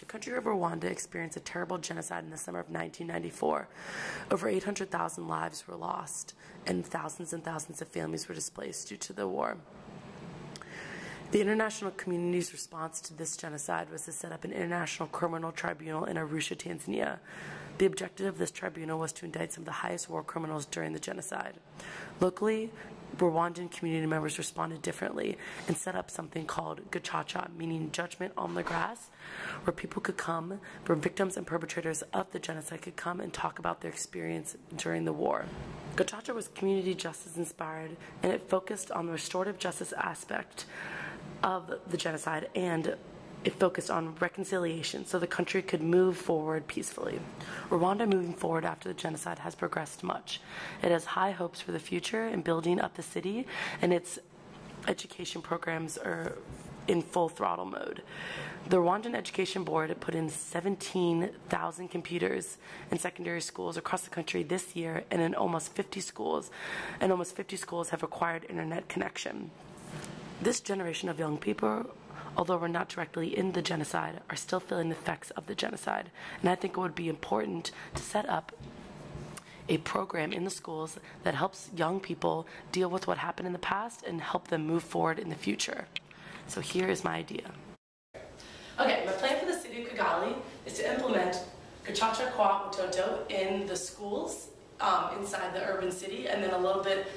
country of Rwanda experienced a terrible genocide in the summer of 1994. Over 800,000 lives were lost, and thousands of families were displaced due to the war. The international community's response to this genocide was to set up an international criminal tribunal in Arusha, Tanzania. The objective of this tribunal was to indict some of the highest war criminals during the genocide. Locally, Rwandan community members responded differently and set up something called Gacaca, meaning judgment on the grass, where people could come, where victims and perpetrators of the genocide could come and talk about their experience during the war. Gacaca was community justice inspired, and it focused on the restorative justice aspect of the genocide, and it focused on reconciliation so the country could move forward peacefully. Rwanda moving forward after the genocide has progressed much. It has high hopes for the future in building up the city, and its education programs are in full throttle mode. The Rwandan Education Board put in 17,000 computers in secondary schools across the country this year, and in almost 50 schools, have acquired internet connection. This generation of young people, although we're not directly in the genocide, are still feeling the effects of the genocide. And I think it would be important to set up a program in the schools that helps young people deal with what happened in the past and help them move forward in the future. So here is my idea. Okay, my plan for the city of Kigali is to implement Gacaca kwa Watoto in the schools inside the urban city, and then a little bit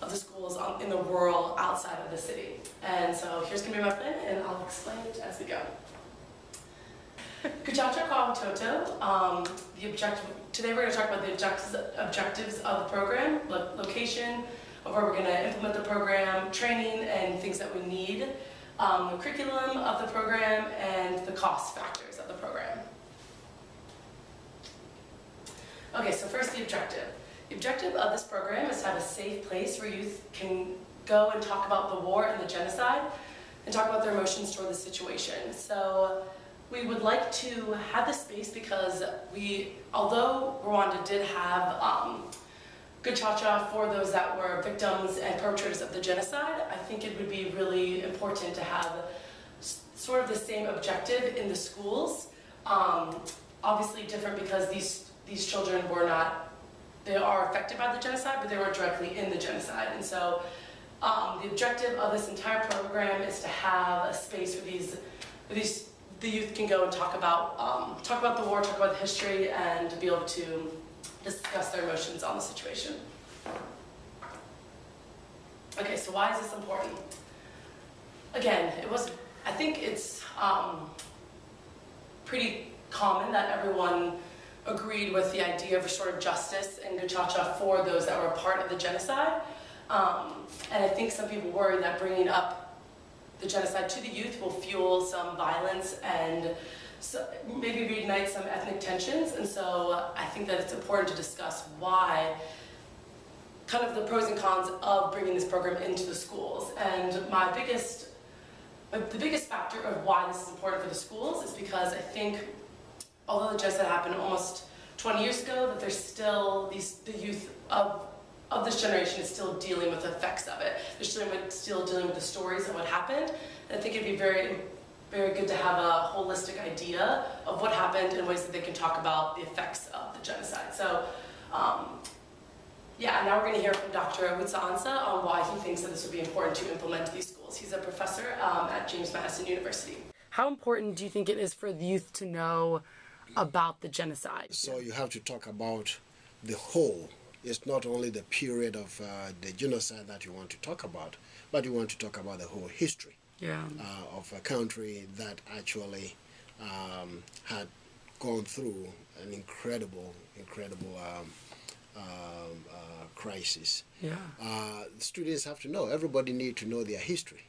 of the schools in the rural outside of the city. And so here's going to be my plan, and I'll explain it as we go. Gacaca kwa Watoto, today we're going to talk about the objectives of the program, location of where we're going to implement the program, training and things that we need, the curriculum of the program, and the cost factors of the program. Okay, so first the objective. The objective of this program is to have a safe place where youth can go and talk about the war and the genocide and talk about their emotions toward the situation. So we would like to have this space because although Rwanda did have Gacaca for those that were victims and perpetrators of the genocide, I think it would be really important to have sort of the same objective in the schools. Obviously different because these children they are affected by the genocide, but they weren't directly in the genocide. And so the objective of this entire program is to have a space where the youth can go and talk about the war, talk about the history, and to be able to discuss their emotions on the situation. Okay, so why is this important? Again, I think it's pretty common that everyone agreed with the idea of restorative justice and Gacaca for those that were a part of the genocide. And I think some people worry that bringing up the genocide to the youth will fuel some violence and maybe reignite some ethnic tensions. And so I think that it's important to discuss why, kind of the pros and cons of bringing this program into the schools. And the biggest factor of why this is important for the schools is because I think although the genocide happened almost 20 years ago, that there's still the youth of this generation is still dealing with the effects of it. They're still dealing with the stories of what happened. And I think it'd be very, very good to have a holistic idea of what happened in ways that they can talk about the effects of the genocide. So, yeah, now we're going to hear from Dr. Witsa on why he thinks that this would be important to implement these schools. He's a professor at James Madison University. How important do you think it is for the youth to know about the genocide? So you have to talk about the whole. It's not only the period of the genocide that you want to talk about, but you want to talk about the whole history of a country that actually had gone through an incredible crisis. Students have to know. Everybody needs to know their history.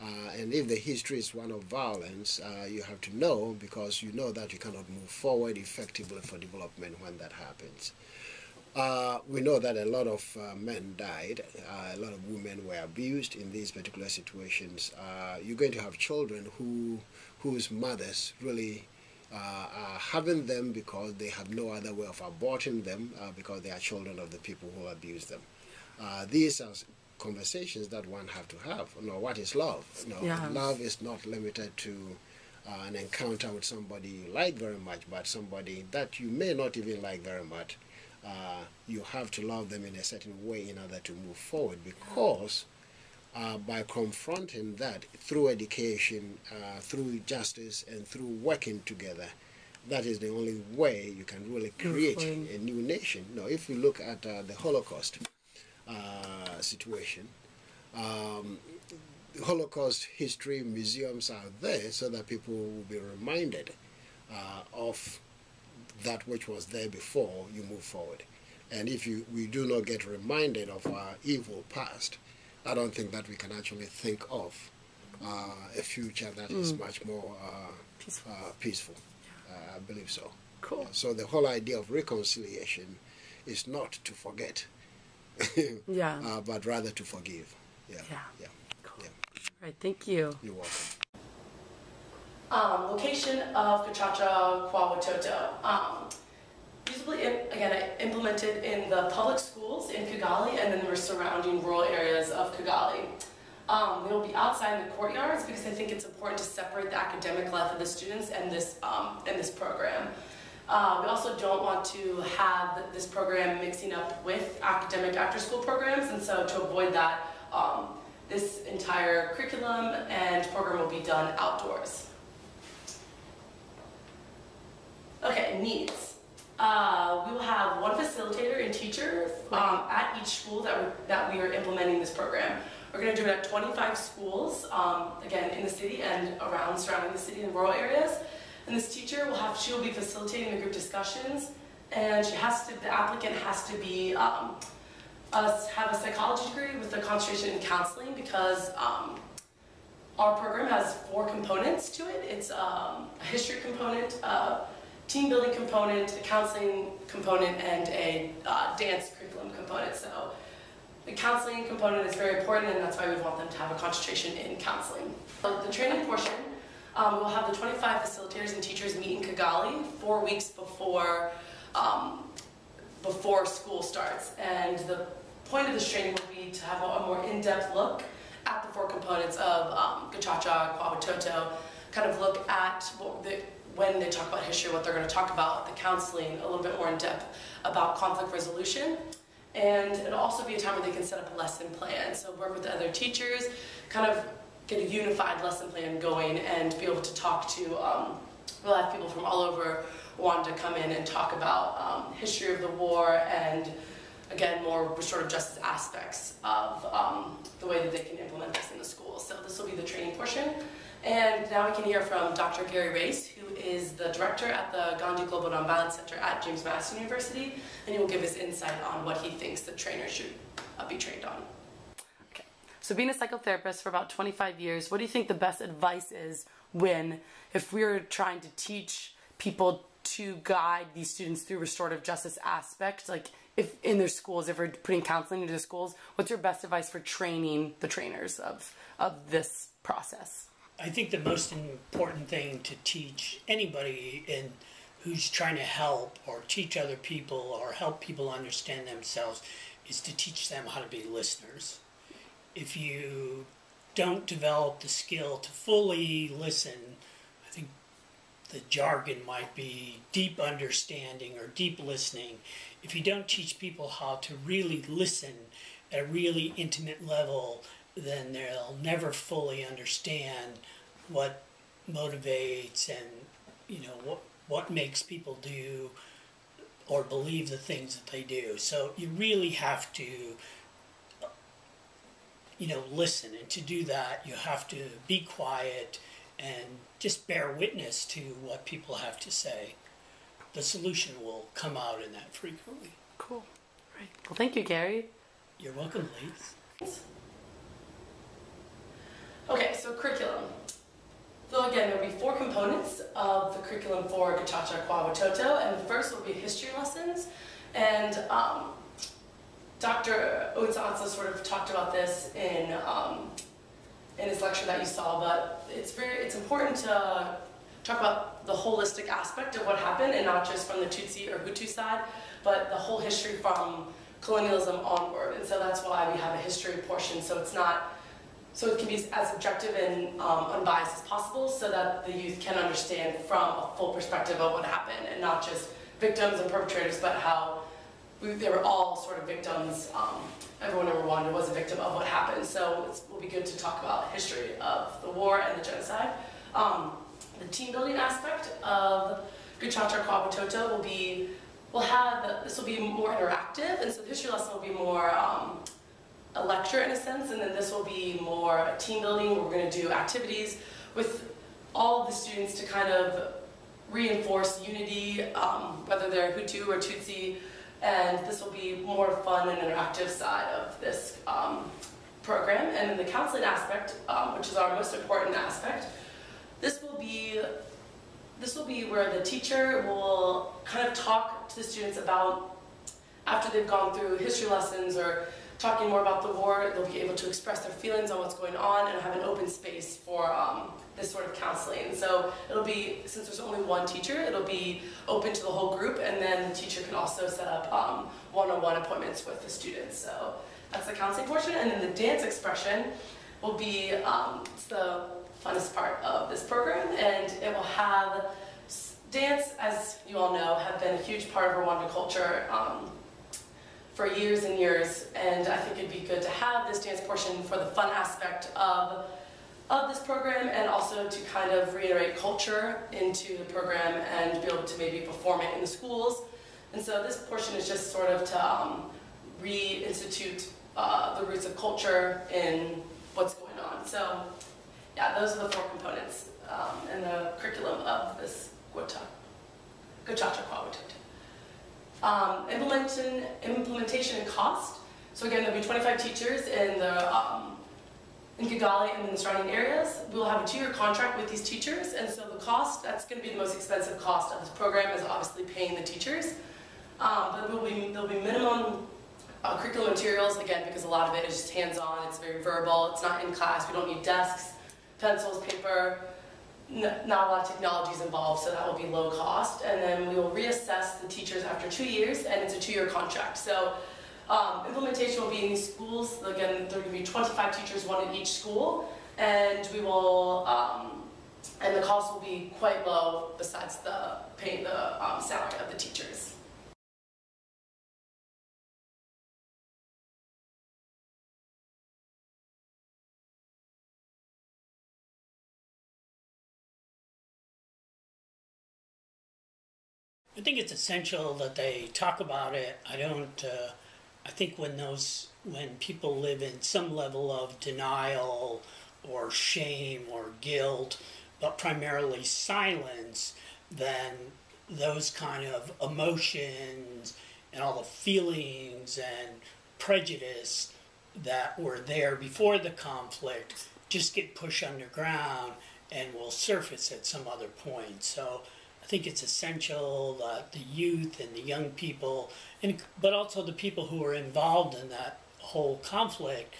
And if the history is one of violence, you have to know, because you know that you cannot move forward effectively for development when that happens. We know that a lot of men died, a lot of women were abused in these particular situations. You're going to have children whose mothers really are having them because they have no other way of aborting them because they are children of the people who abuse them. These are conversations that one have to have. You know, what is love? You know, love is not limited to an encounter with somebody you like very much, but somebody that you may not even like very much, you have to love them in a certain way in order to move forward, because by confronting that through education, through justice, and through working together, that is the only way you can really create a new nation. Now, if we look at the Holocaust situation, Holocaust history museums are there so that people will be reminded of that which was there before you move forward. And if we do not get reminded of our evil past, I don't think that we can actually think of a future that is much more peaceful. I believe so. Cool. So the whole idea of reconciliation is not to forget, but rather to forgive. Yeah. Cool. All right, thank you. You're welcome. Location of Gacaca, Watoto. Usually, again, implemented in the public schools in Kigali and then the surrounding rural areas of Kigali. They will be outside in the courtyards because I think it's important to separate the academic life of the students and this program. We also don't want to have this program mixing up with academic after-school programs, and so to avoid that, this entire curriculum and program will be done outdoors. Okay, needs. We will have one facilitator and teacher at each school that we are implementing this program. We're going to do it at 25 schools, again, in the city and surrounding the city and rural areas. And this teacher she will be facilitating the group discussions, and the applicant has to be, have a psychology degree with a concentration in counseling, because our program has 4 components to it. It's a history component, team building component, a counseling component, and a dance curriculum component. So the counseling component is very important, and that's why we want them to have a concentration in counseling. The training portion, we'll have the 25 facilitators and teachers meet in Kigali 4 weeks before school starts. And the point of this training will be to have a more in-depth look at the 4 components of Gacaca, Watoto, kind of look at when they talk about history, what they're going to talk about, the counseling, a little bit more in depth about conflict resolution. And it'll also be a time where they can set up a lesson plan. So work with the other teachers, kind of get a unified lesson plan going, and be able to talk to, we'll have people from all over Rwanda to come in and talk about history of the war and, again, more restorative justice aspects of the way that they can implement this in the schools. So this will be the training portion. And now we can hear from Dr. Gary Race, who is the director at the Gandhi Global Nonviolence Center at James Madison University, and he will give his insight on what he thinks the trainers should be trained on. Okay. So being a psychotherapist for about 25 years, what do you think the best advice is if we're trying to teach people to guide these students through restorative justice aspects, like if in their schools, if we're putting counseling into the schools, what's your best advice for training the trainers of this process? I think the most important thing to teach anybody who's trying to help or teach other people or help people understand themselves is to teach them how to be listeners. If you don't develop the skill to fully listen, I think the jargon might be deep understanding or deep listening. If you don't teach people how to really listen at a really intimate level, then they'll never fully understand what motivates and what makes people do or believe the things that they do. So you really have to listen, and to do that you have to be quiet and just bear witness to what people have to say. The solution will come out in that frequently. Cool. Right. Well, thank you, Gary. You're welcome, Elise. Okay, so curriculum. So again, there'll be 4 components of the curriculum for Gacaca, Watoto, and the first will be history lessons. And Dr. Oatsansa sort of talked about this in his lecture that you saw, but it's important to talk about the holistic aspect of what happened, and not just from the Tutsi or Hutu side, but the whole history from colonialism onward. And so that's why we have a history portion. So it's not so it can be as objective and unbiased as possible, so that the youth can understand from a full perspective of what happened, and not just victims and perpetrators, but how they were all sort of victims. Everyone in Rwanda was a victim of what happened. So it will be good to talk about history of the war and the genocide. The team building aspect of Gacaca kwa Watoto will be, this will be more interactive, and so the history lesson will be more a lecture in a sense, and then this will be more team building, where we're going to do activities with all of the students to kind of reinforce unity, whether they're Hutu or Tutsi, and this will be more fun and interactive side of this program. And then the counseling aspect, which is our most important aspect, this will be where the teacher will kind of talk to the students about, after they've gone through history lessons or talking more about the war, they'll be able to express their feelings on what's going on and have an open space for this sort of counseling. So it'll be, since there's only one teacher, it'll be open to the whole group, and then the teacher can also set up one-on-one appointments with the students. So that's the counseling portion. And then the dance expression will be it's the funnest part of this program, and it will have dance, as you all know, have been a huge part of Rwandan culture for years and years, and I think it'd be good to have this dance portion for the fun aspect of this program, and also to kind of reiterate culture into the program and be able to maybe perform it in the schools. And so this portion is just sort of to reinstitute the roots of culture in what's going on. So yeah, those are the 4 components in the curriculum of this Gacaca kwa Watoto. Implementation and cost. So again, there'll be 25 teachers in Kigali and in the surrounding areas. We'll have a 2-year contract with these teachers, and so the cost, that's going to be the most expensive cost of this program, is obviously paying the teachers. But there'll be minimum curriculum materials, again, because a lot of it is just hands-on, it's very verbal, it's not in class, we don't need desks, pencils, paper, not a lot of technologies involved, so that will be low cost. And then we will reassess the teachers after 2 years, and it's a 2-year contract. So implementation will be in these schools. Again, there are going to be 25 teachers, 1 in each school, and we will, and the cost will be quite low besides paying the salary of the teachers. I think it's essential that they talk about it. I think when people live in some level of denial or shame or guilt, but primarily silence, then those kind of emotions and all the feelings and prejudice that were there before the conflict just get pushed underground and will surface at some other point. So I think it's essential that the youth and the young people, but also the people who are involved in that whole conflict,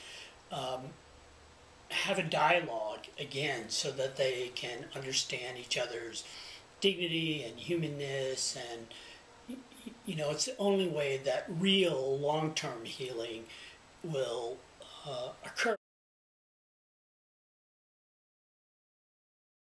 have a dialogue again, so that they can understand each other's dignity and humanness, and it's the only way that real long-term healing will occur.